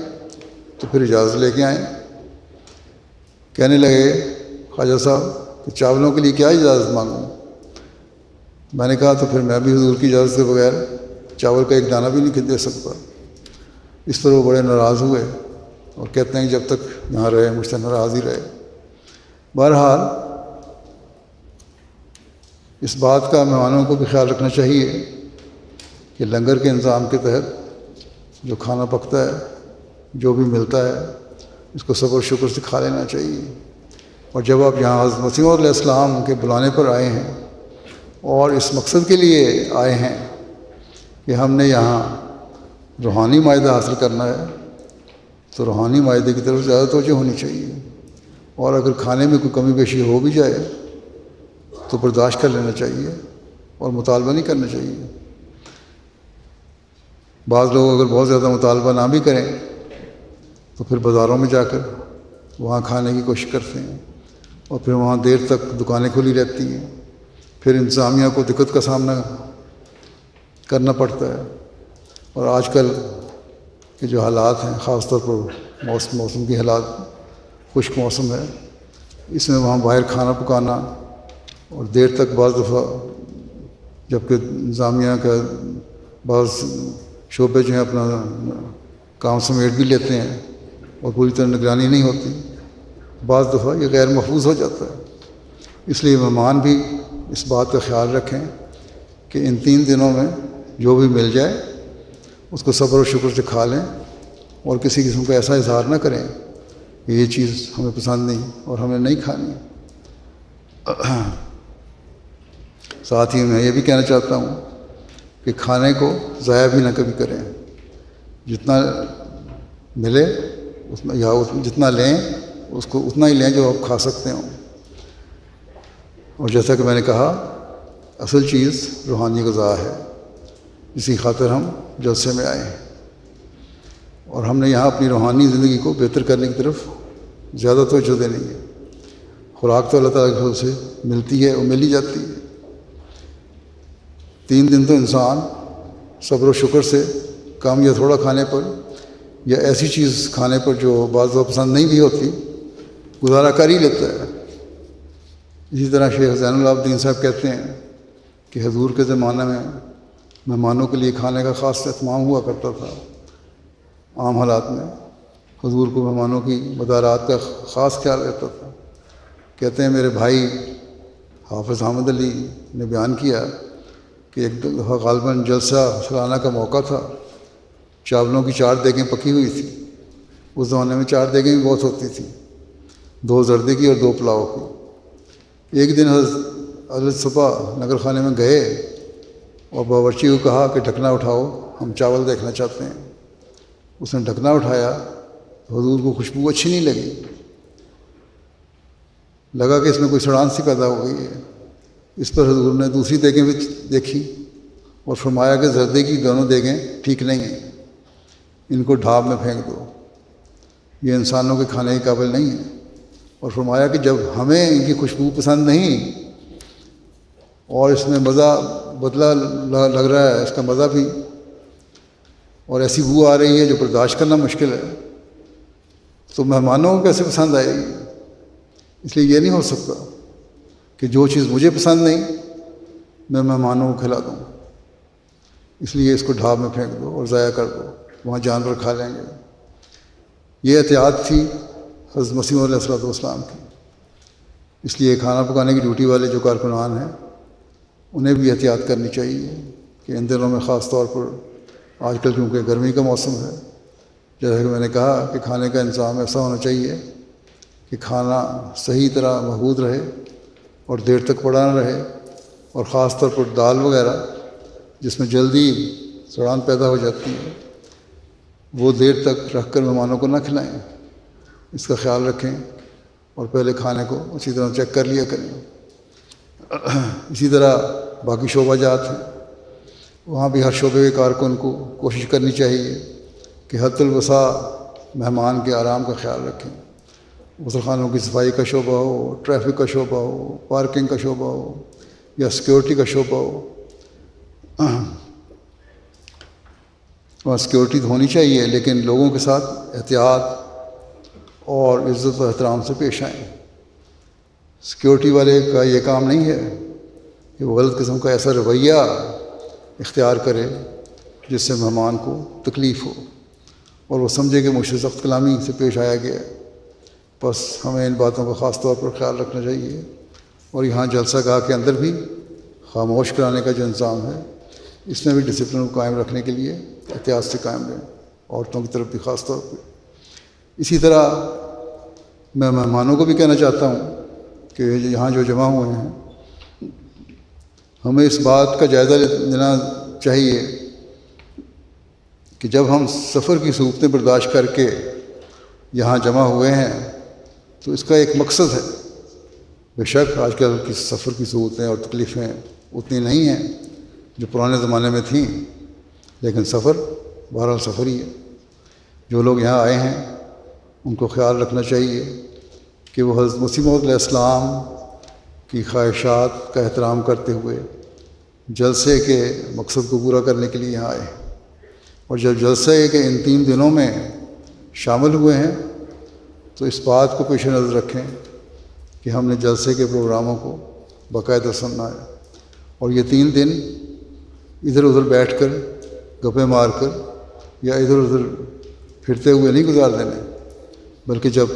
تو پھر اجازت لے کے آئیں۔ کہنے لگے خواجہ صاحب کہ چاولوں کے لیے کیا اجازت مانگوں؟ میں نے کہا تو پھر میں بھی حضور کی اجازت کے بغیر چاول کا ایک دانہ بھی نہیں دے سکتا۔ اس پر وہ بڑے ناراض ہوئے اور کہتے ہیں کہ جب تک یہاں رہے مجھ سے ناراض ہی رہے۔ بہرحال اس بات کا مہمانوں کو بھی خیال رکھنا چاہیے کہ لنگر کے انتظام کے تحت جو کھانا پکتا ہے، جو بھی ملتا ہے، اس کو صبر و شکر سے کھا لینا چاہیے۔ اور جب آپ یہاں حضرت مسیح علیہ السلام کے بلانے پر آئے ہیں اور اس مقصد کے لیے آئے ہیں کہ ہم نے یہاں روحانی معاہدہ حاصل کرنا ہے، تو روحانی معاہدے کی طرف زیادہ توجہ ہونی چاہیے، اور اگر کھانے میں کوئی کمی بیشی ہو بھی جائے تو برداشت کر لینا چاہیے اور مطالبہ نہیں کرنا چاہیے۔ بعض لوگ اگر بہت زیادہ مطالبہ نہ بھی کریں تو پھر بازاروں میں جا کر وہاں کھانے کی کوشش کرتے ہیں، اور پھر وہاں دیر تک دکانیں کھلی رہتی ہیں، پھر انتظامیہ کو دقت کا سامنا کرنا پڑتا ہے۔ اور آج کل کے جو حالات ہیں، خاص طور پر موسم کی حالات، خشک موسم ہے، اس میں وہاں باہر کھانا پکانا اور دیر تک بعض دفعہ، جبکہ انتظامیہ کا بعض شعبے جو ہیں اپنا کام سمیٹ بھی لیتے ہیں اور پوری طرح نگرانی نہیں ہوتی، بعض دفعہ یہ غیر محفوظ ہو جاتا ہے۔ اس لیے مہمان بھی اس بات کا خیال رکھیں کہ ان 3 دنوں میں جو بھی مل جائے اس کو صبر و شکر سے کھا لیں، اور کسی قسم کا ایسا اظہار نہ کریں کہ یہ چیز ہمیں پسند نہیں اور ہمیں نہیں کھانی۔ ساتھ ہی میں یہ بھی کہنا چاہتا ہوں کہ کھانے کو ضائع بھی نہ کبھی کریں، جتنا ملے یا جتنا لیں اس کو اتنا ہی لیں جو آپ کھا سکتے ہوں۔ اور جیسا کہ میں نے کہا، اصل چیز روحانی غذا ہے، اسی خاطر ہم جلسے میں آئے ہیں، اور ہم نے یہاں اپنی روحانی زندگی کو بہتر کرنے کی طرف زیادہ توجہ دینی ہے۔ خوراک تو اللہ تعالیٰ کی طرف سے ملتی ہے اور مل ہی جاتی ہے۔ 3 دن تو انسان صبر و شکر سے کم یا تھوڑا کھانے پر یا ایسی چیز کھانے پر جو بعض دفعہ پسند نہیں بھی ہوتی گزارا کر ہی لیتا ہے۔ اسی طرح شیخ زین العابدین صاحب کہتے ہیں کہ حضور کے زمانے میں مہمانوں کے لیے کھانے کا خاص اہتمام ہوا کرتا تھا۔ عام حالات میں حضور کو مہمانوں کی مدارات کا خاص خیال رہتا تھا۔ کہتے ہیں میرے بھائی حافظ حامد علی نے بیان کیا کہ ایک دفعہ غالباً جلسہ سالانہ کا موقع تھا، چاولوں کی 4 دیگیں پکی ہوئی تھیں۔ اس زمانے میں 4 دیگیں بھی بہت ہوتی تھیں، 2 زردے کی اور 2 پلاؤ کی۔ ایک دن حضرت صبح نگر خانے میں گئے اور باورچی کو کہا کہ ڈھکنا اٹھاؤ، ہم چاول دیکھنا چاہتے ہیں۔ اس نے ڈھکنا اٹھایا، حضور کو خوشبو اچھی نہیں لگی، لگا کہ اس میں کوئی سڑان سی پیدا ہو گئی ہے۔ اس پر حضور نے دوسری دیگیں بھی دیکھی اور فرمایا کہ زردے کی دونوں دیگیں ٹھیک نہیں ہیں، ان کو ڈھاب میں پھینک دو، یہ انسانوں کے کھانے کے قابل نہیں ہیں۔ اور فرمایا کہ جب ہمیں ان کی خوشبو پسند نہیں اور اس میں مزہ بدلا لگ رہا ہے، اس کا مزہ بھی، اور ایسی بو آ رہی ہے جو برداشت کرنا مشکل ہے، تو مہمانوں کو کیسے پسند آئے گی؟ اس لیے یہ نہیں ہو سکتا کہ جو چیز مجھے پسند نہیں میں مہمانوں کو کھلا دوں، اس لیے اس کو ڈھاب میں پھینک دو اور ضائع کر دو، وہاں جانور کھا لیں گے۔ یہ احتیاط تھی حضرت مسیح علیہ السلام کی۔ اس لیے کھانا پکانے کی ڈیوٹی والے جو کارکنان ہیں انہیں بھی احتیاط کرنی چاہیے کہ ان دنوں میں خاص طور پر، آج کل کیونکہ گرمی کا موسم ہے، جیسا کہ میں نے کہا کہ کھانے کا انتظام ایسا ہونا چاہیے کہ کھانا صحیح طرح محفوظ رہے اور دیر تک پڑا نہ رہے، اور خاص طور پر دال وغیرہ جس میں جلدی سڑان پیدا ہو جاتی ہے وہ دیر تک رکھ کر مہمانوں کو نہ کھلائیں، اس کا خیال رکھیں اور پہلے کھانے کو اچھی طرح چیک کر لیا کریں۔ اسی طرح باقی شعبہ جات ہیں، وہاں بھی ہر شعبے کے کارکن کو کوشش کرنی چاہیے کہ حد الوسع مہمان کے آرام کا خیال رکھیں۔ غسل خانوں کی صفائی کا شعبہ ہو، ٹریفک کا شعبہ ہو، پارکنگ کا شعبہ ہو یا سیکیورٹی کا شعبہ ہو، وہاں سیکیورٹی تو ہونی چاہیے، لیکن لوگوں کے ساتھ احتیاط اور عزت و احترام سے پیش آئیں۔ سیکیورٹی والے کا یہ کام نہیں ہے کہ وہ غلط قسم کا ایسا رویہ اختیار کرے جس سے مہمان کو تکلیف ہو اور وہ سمجھے کہ مجھ سے سخت کلامی سے پیش آیا گیا۔ بس ہمیں ان باتوں کا خاص طور پر خیال رکھنا چاہیے، اور یہاں جلسہ گاہ کے اندر بھی خاموش کرانے کا جو انتظام ہے اس میں بھی ڈسپلن کو قائم رکھنے کے لیے احتیاط سے قائم رہیں، عورتوں کی طرف بھی خاص طور پہ۔ اسی طرح میں مہمانوں کو بھی کہنا چاہتا ہوں کہ یہاں جو جمع ہوئے ہیں ہمیں اس بات کا جائزہ لینا چاہیے کہ جب ہم سفر کی صعوبتیں برداشت کر کے یہاں جمع ہوئے ہیں تو اس کا ایک مقصد ہے۔ بے شک آج کل کی سفر کی صعوبتیں اور تکلیفیں اتنی نہیں ہیں جو پرانے زمانے میں تھیں، لیکن سفر بہرحال سفر ہی ہے۔ جو لوگ یہاں آئے ہیں ان کو خیال رکھنا چاہیے کہ وہ حضرت مسیح موعود علیہ السلام کی خواہشات کا احترام کرتے ہوئے جلسے کے مقصد کو پورا کرنے کے لیے یہاں آئے، اور جب جلسے کے ان 3 دنوں میں شامل ہوئے ہیں تو اس بات کو پیش نظر رکھیں کہ ہم نے جلسے کے پروگراموں کو باقاعدہ سننا ہے، اور یہ 3 دن ادھر ادھر بیٹھ کر گپیں مار کر یا ادھر ادھر پھرتے ہوئے نہیں گزار دینے، بلکہ جب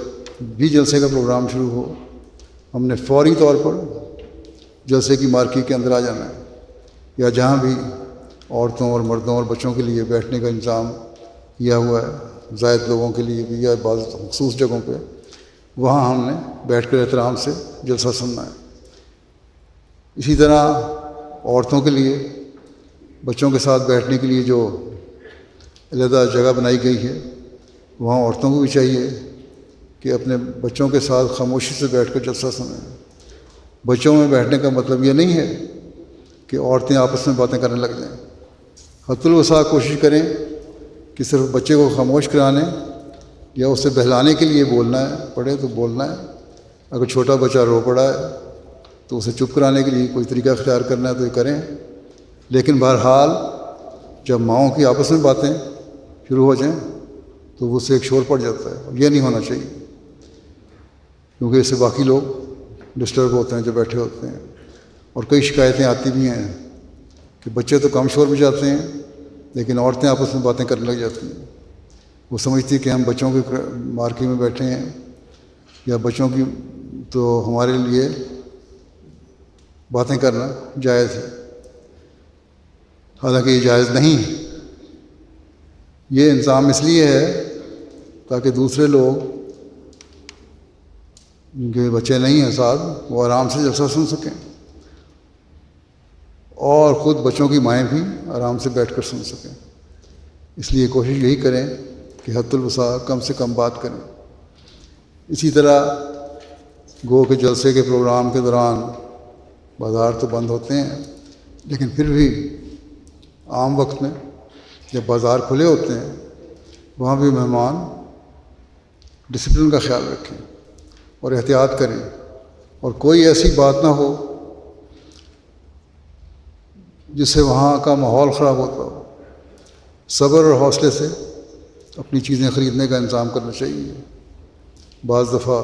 بھی جلسے کا پروگرام شروع ہو ہم نے فوری طور پر جلسے کی مارکی کے اندر آ جانا ہے، یا جہاں بھی عورتوں اور مردوں اور بچوں کے لیے بیٹھنے کا انتظام کیا ہوا ہے زائد لوگوں کے لیے بھی یا بعض مخصوص جگہوں پہ، وہاں ہم نے بیٹھ کر احترام سے جلسہ سننا ہے۔ اسی طرح عورتوں کے لیے بچوں کے ساتھ بیٹھنے کے لیے جو علیحدہ جگہ بنائی گئی ہے وہاں عورتوں کو بھی چاہیے کہ اپنے بچوں کے ساتھ خاموشی سے بیٹھ کر جلسہ سنیں۔ بچوں میں بیٹھنے کا مطلب یہ نہیں ہے کہ عورتیں آپس میں باتیں کرنے لگ جائیں۔ حد الوسع کوشش کریں کہ صرف بچے کو خاموش کرانے یا اسے بہلانے کے لیے بولنا ہے، پڑھے تو بولنا ہے۔ اگر چھوٹا بچہ رو پڑا ہے تو اسے چپ کرانے کے لیے کوئی طریقہ اختیار کرنا ہے تو یہ کریں، لیکن بہرحال جب ماؤں کی آپس میں باتیں شروع ہو جائیں تو اس سے ایک شور پڑ جاتا ہے، اور یہ نہیں ہونا چاہیے، کیونکہ اس سے باقی لوگ ڈسٹرب ہوتے ہیں جو بیٹھے ہوتے ہیں۔ اور کئی شکایتیں آتی بھی ہیں کہ بچے تو کم شور بجاتے ہیں لیکن عورتیں آپس میں باتیں کرنے لگ جاتی ہیں۔ وہ سمجھتی کہ ہم بچوں کی مارکی میں بیٹھے ہیں یا بچوں کی تو ہمارے لیے باتیں کرنا جائز ہے، حالانکہ یہ جائز نہیں ہے۔ یہ انتظام اس لیے ہے تاکہ دوسرے لوگ جن کے بچے نہیں ہیں ساتھ وہ آرام سے جلسہ سن سکیں، اور خود بچوں کی مائیں بھی آرام سے بیٹھ کر سن سکیں۔ اس لیے کوشش یہی کریں کہ حد الوسع کم سے کم بات کریں۔ اسی طرح گو کے جلسے کے پروگرام کے دوران بازار تو بند ہوتے ہیں، لیکن پھر بھی عام وقت میں جب بازار کھلے ہوتے ہیں وہاں بھی مہمان ڈسپلن کا خیال رکھیں اور احتیاط کریں، اور کوئی ایسی بات نہ ہو جس سے وہاں کا ماحول خراب ہوتا ہو۔ صبر اور حوصلے سے اپنی چیزیں خریدنے کا انتظام کرنا چاہیے۔ بعض دفعہ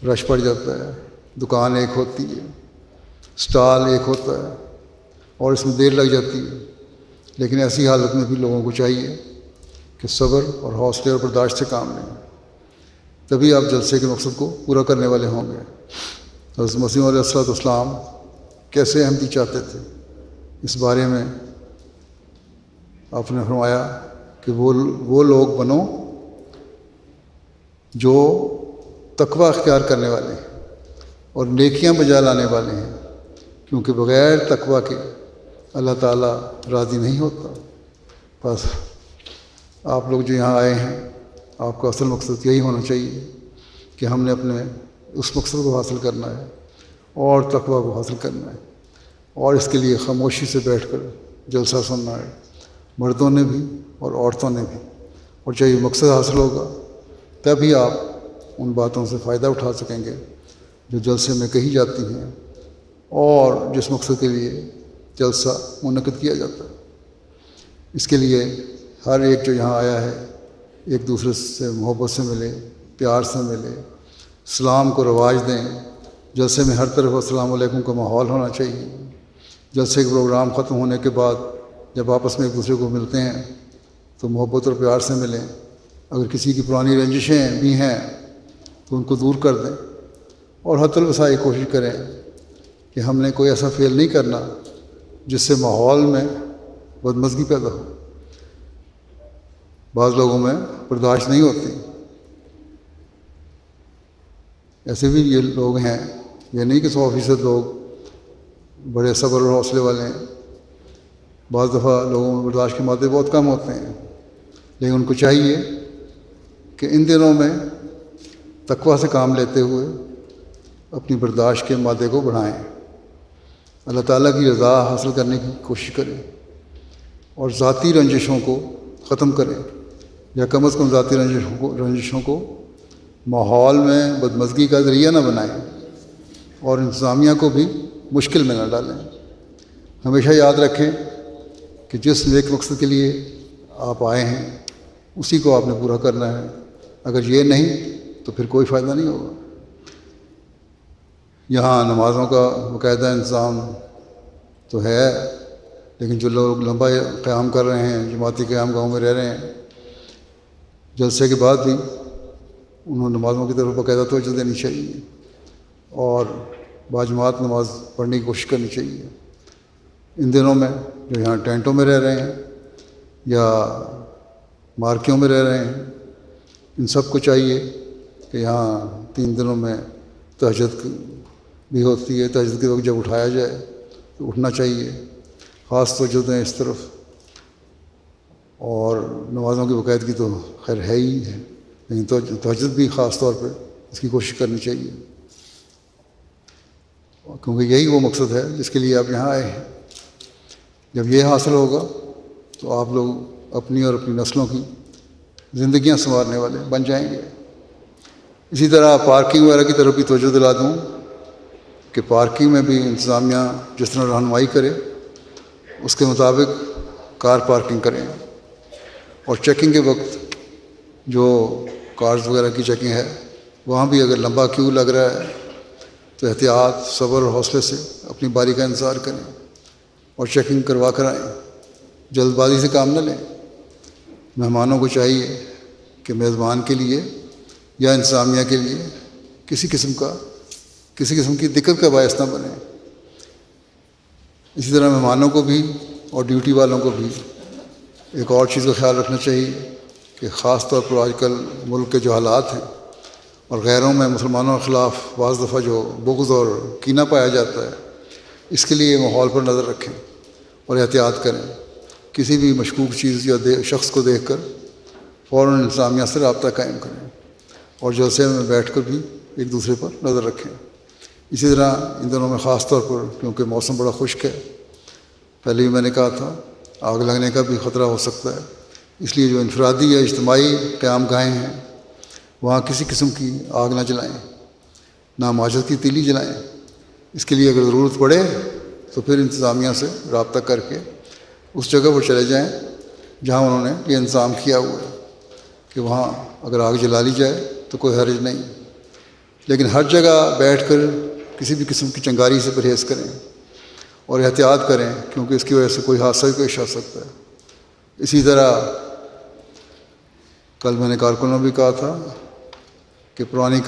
رش پڑ جاتا ہے، دکان ایک ہوتی ہے، اسٹال ایک ہوتا ہے اور اس میں دیر لگ جاتی ہے، لیکن ایسی حالت میں بھی لوگوں کو چاہیے کہ صبر اور حوصلے اور برداشت سے کام لیں، تبھی آپ جلسے کے مقصد کو پورا کرنے والے ہوں گے۔ حضرت مسیح علیہ السلام کیسے احمدی چاہتے تھے، اس بارے میں آپ نے فرمایا کہ وہ لوگ بنو جو تقوی اختیار کرنے والے ہیں اور نیکیاں بجا لانے والے ہیں، کیونکہ بغیر تقوی کے اللہ تعالیٰ راضی نہیں ہوتا۔ بس آپ لوگ جو یہاں آئے ہیں آپ کا اصل مقصد یہی ہونا چاہیے کہ ہم نے اپنے اس مقصد کو حاصل کرنا ہے، اور تقویٰ کو حاصل کرنا ہے، اور اس کے لیے خاموشی سے بیٹھ کر جلسہ سننا ہے، مردوں نے بھی اور عورتوں نے بھی۔ اور جب یہ مقصد حاصل ہوگا تبھی آپ ان باتوں سے فائدہ اٹھا سکیں گے جو جلسے میں کہی جاتی ہیں اور جس مقصد کے لیے جلسہ منعقد کیا جاتا ہے۔ اس کے لیے ہر ایک جو یہاں آیا ہے ایک دوسرے سے محبت سے ملے، پیار سے ملے، اسلام کو رواج دیں۔ جلسے میں ہر طرف السلام علیکم کا ماحول ہونا چاہیے۔ جلسے کے پروگرام ختم ہونے کے بعد جب آپس میں ایک دوسرے کو ملتے ہیں تو محبت اور پیار سے ملیں۔ اگر کسی کی پرانی رنجشیں بھی ہیں تو ان کو دور کر دیں، اور حتی الوسع کوشش کریں کہ ہم نے کوئی ایسا فعل نہیں کرنا جس سے ماحول میں بدمزگی پیدا ہو۔ بعض لوگوں میں برداشت نہیں ہوتی، ایسے بھی یہ لوگ ہیں، یہ نہیں کہ 100% لوگ بڑے صبر اور حوصلے والے ہیں۔ بعض دفعہ لوگوں میں برداشت کے مادے بہت کم ہوتے ہیں، لیکن ان کو چاہیے کہ ان دنوں میں تقویٰ سے کام لیتے ہوئے اپنی برداشت کے مادے کو بڑھائیں، اللہ تعالیٰ کی رضا حاصل کرنے کی کوشش کریں، اور ذاتی رنجشوں کو ختم کریں، یا کم از کم ذاتی رنجشوں کو ماحول میں بدمزگی کا ذریعہ نہ بنائیں، اور انتظامیہ کو بھی مشکل میں نہ ڈالیں۔ ہمیشہ یاد رکھیں کہ جس نیک مقصد کے لیے آپ آئے ہیں اسی کو آپ نے پورا کرنا ہے۔ اگر یہ نہیں تو پھر کوئی فائدہ نہیں ہوگا۔ یہاں نمازوں کا باقاعدہ انتظام تو ہے، لیکن جو لوگ لمبا قیام کر رہے ہیں، جماعتی قیام گاہوں میں رہ رہے ہیں، جلسے کے بعد بھی انہوں نمازوں کی طرف باقاعدہ توجہ دینی چاہیے، اور باجماعت نماز پڑھنے کی کوشش کرنی چاہیے۔ ان دنوں میں جو یہاں ٹینٹوں میں رہ رہے ہیں یا مارکیوں میں رہ رہے ہیں، ان سب کو چاہیے کہ یہاں 3 دنوں میں تہجد بھی ہوتی ہے، تہجد کے وقت جب اٹھایا جائے تو اٹھنا چاہیے، خاص توجہ دیں اس طرف۔ اور نمازوں کی باقاعدگی تو خیر ہے ہی ہے، لیکن تہجد بھی خاص طور پہ اس کی کوشش کرنی چاہیے، کیونکہ یہی وہ مقصد ہے جس کے لیے آپ یہاں آئے ہیں۔ جب یہ حاصل ہوگا تو آپ لوگ اپنی اور اپنی نسلوں کی زندگیاں سنوارنے والے بن جائیں گے۔ اسی طرح پارکنگ وغیرہ کی طرف بھی توجہ دلا دوں کہ پارکنگ میں بھی انتظامیہ جس طرح رہنمائی کرے اس کے مطابق کار پارکنگ کریں، اور چیکنگ کے وقت جو کارز وغیرہ کی چیکنگ ہے وہاں بھی اگر لمبا کیو لگ رہا ہے تو احتیاط، صبر اور حوصلے سے اپنی باری کا انتظار کریں اور چیکنگ کروا کر آئیں، جلد بازی سے کام نہ لیں۔ مہمانوں کو چاہیے کہ میزبان کے لیے یا انتظامیہ کے لیے کسی قسم کی دقت کا باعث نہ بنے۔ اسی طرح مہمانوں کو بھی اور ڈیوٹی والوں کو بھی ایک اور چیز کا خیال رکھنا چاہیے کہ خاص طور پر آج کل ملک کے جو حالات ہیں اور غیروں میں مسلمانوں کے خلاف بعض دفعہ جو بغض اور کینہ پایا جاتا ہے، اس کے لیے ماحول پر نظر رکھیں اور احتیاط کریں۔ کسی بھی مشکوک چیز یا شخص کو دیکھ کر فوراً انتظامیہ سے رابطہ قائم کریں، اور جلسے میں بیٹھ کر بھی ایک دوسرے پر نظر رکھیں۔ اسی طرح ان دنوں میں خاص طور پر کیونکہ موسم بڑا خشک ہے، پہلے بھی میں نے کہا تھا آگ لگنے کا بھی خطرہ ہو سکتا ہے، اس لیے جو انفرادی یا اجتماعی قیام گاہیں ہیں وہاں کسی قسم کی آگ نہ جلائیں، نہ ماچس کی تیلی جلائیں۔ اس کے لیے اگر ضرورت پڑے تو پھر انتظامیہ سے رابطہ کر کے اس جگہ پر چلے جائیں جہاں انہوں نے یہ انتظام کیا ہوا ہے کہ وہاں اگر آگ جلا لی جائے تو کوئی حرج نہیں، لیکن ہر جگہ بیٹھ کر کسی بھی قسم کی چنگاری سے پرہیز کریں اور احتیاط کریں، کیونکہ اس کی وجہ سے کوئی حادثہ بھی پیش آ سکتا ہے۔ اسی طرح کل میں نے کارکنوں بھی کہا تھا کہ پرانی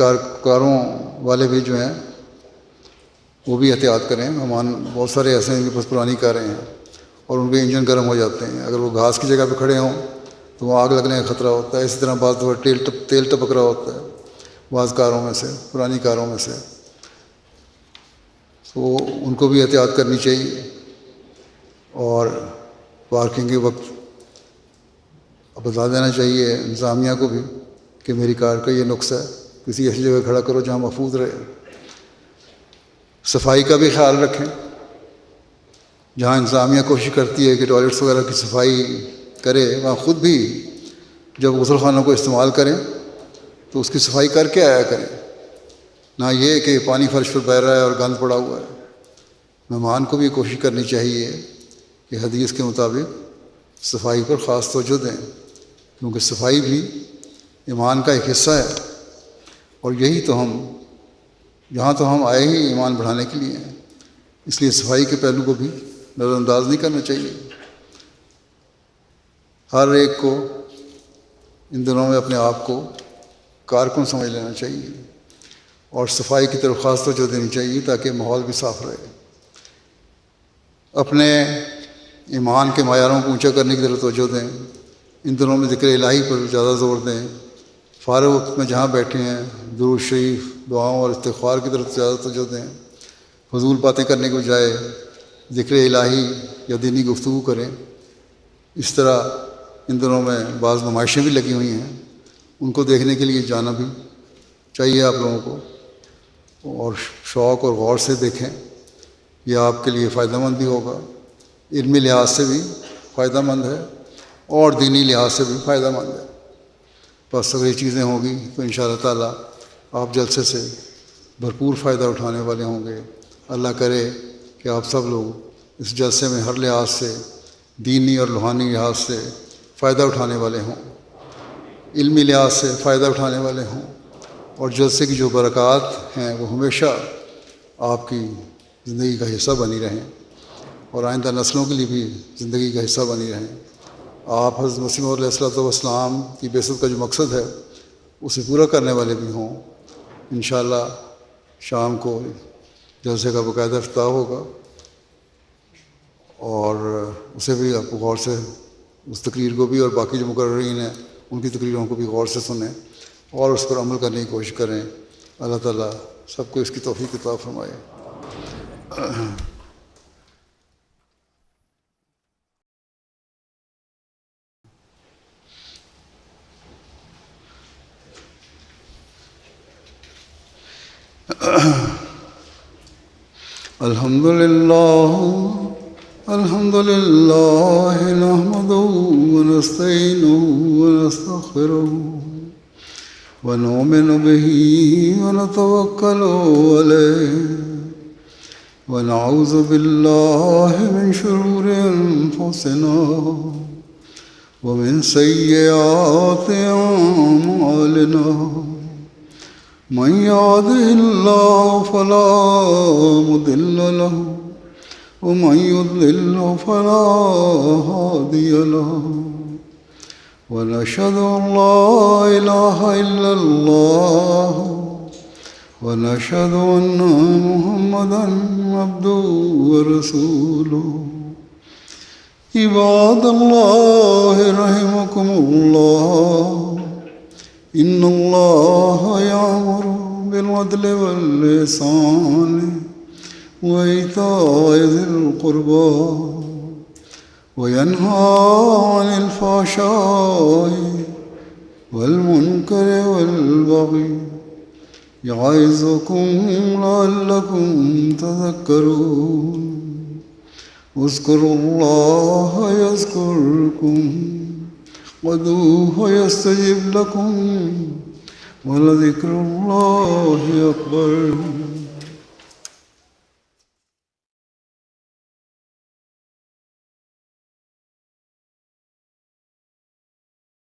کاروں والے بھی جو ہیں وہ بھی احتیاط کریں۔ بہت سارے ایسے ہیں کہ بس پرانی کاریں ہیں اور ان کے انجن گرم ہو جاتے ہیں، اگر وہ گھاس کی جگہ پہ کھڑے ہوں تو وہاں آگ لگنے کا خطرہ ہوتا ہے۔ اسی طرح بعض دفعہ تیل ٹپک رہا ہوتا ہے بعض کاروں میں سے، پرانی کاروں میں سے، تو ان کو بھی احتیاط کرنی چاہیے۔ اور پارکنگ کے وقت بتا دینا چاہیے انتظامیہ کو بھی کہ میری کار کا یہ نقص ہے، کسی ایسی جگہ کھڑا کرو جہاں محفوظ رہے۔ صفائی کا بھی خیال رکھیں. جہاں انتظامیہ کوشش کرتی ہے کہ ٹوائلٹس وغیرہ کی صفائی کرے، وہاں خود بھی جب غسل خانوں کو استعمال کریں تو اس کی صفائی کر کے آیا کریں، نہ یہ کہ پانی فرش پر بہہ رہا ہے اور گند پڑا ہوا ہے. مہمان کو بھی کوشش کرنی چاہیے کہ حدیث کے مطابق صفائی پر خاص توجہ دیں، کیونکہ صفائی بھی ایمان کا ایک حصہ ہے، اور یہی تو یہاں تو ہم آئے ہی ایمان بڑھانے کے لیے ہیں. اس لیے صفائی کے پہلو کو بھی نظر انداز نہیں کرنا چاہیے. ہر ایک کو ان دنوں میں اپنے آپ کو کارکن سمجھ لینا چاہیے اور صفائی کی طرف خاص توجہ دینی چاہیے تاکہ ماحول بھی صاف رہے. اپنے ایمان کے معیاروں کو اونچا کرنے کی طرف توجہ دیں. ان دنوں میں ذکر الہی پر زیادہ زور دیں. فارغ وقت میں جہاں بیٹھے ہیں درود شریف، دعاؤں اور استغفار کی طرف زیادہ توجہ دیں. فضول باتیں کرنے کے بجائے ذکر الہی یا دینی گفتگو کریں. اس طرح ان دنوں میں بعض نمائشیں بھی لگی ہوئی ہیں، ان کو دیکھنے کے لیے جانا بھی چاہیے آپ لوگوں کو، اور شوق اور غور سے دیکھیں. یہ آپ کے لیے فائدہ مند بھی ہوگا، علمی لحاظ سے بھی فائدہ مند ہے اور دینی لحاظ سے بھی فائدہ مند ہے. بس اگر یہ چیزیں ہوں گی تو انشاءاللہ تعالیٰ آپ جلسے سے بھرپور فائدہ اٹھانے والے ہوں گے. اللہ کرے کہ آپ سب لوگ اس جلسے میں ہر لحاظ سے، دینی اور روحانی لحاظ سے فائدہ اٹھانے والے ہوں، علمی لحاظ سے فائدہ اٹھانے والے ہوں، اور جلسے کی جو برکات ہیں وہ ہمیشہ آپ کی زندگی کا حصہ بنی رہیں اور آئندہ نسلوں کے لیے بھی زندگی کا حصہ بنی رہیں. آپ حضرت مسیح موعود علیہ الصلوۃ والسلام کی بعثت کا جو مقصد ہے اسے پورا کرنے والے بھی ہوں. انشاءاللہ شام کو جلسے کا باقاعدہ افتتاح ہوگا اور اسے بھی آپ غور سے، اس تقریر کو بھی اور باقی جو مقررین ہیں ان کی تقریروں کو بھی غور سے سنیں اور اس پر عمل کرنے کی کوشش کریں. اللہ تعالیٰ سب کو اس کی توفیق عطا فرمائے. الحمد لله نحمده ونستعينه ونستغفره ونؤمن به ونتوكل عليه ونعوذ بالله من شرور أنفسنا ومن سيئات أعمالنا. من يهده الله فلا مضل له ومن يضلل فلا هادي له. ونشهد أن لا إله إلا الله ونشهد أن محمدا عبده ورسوله. عباد الله رحمكم الله، إن الله يأمر بالعدل والإحسان وإيتاء ذي القربى وينهى عن الفحشاء والمنكر والبغي يعظكم لعلكم تذكرون. اذكروا الله يذكركم وادعوه يستجب لكم ولذكر الله أكبر.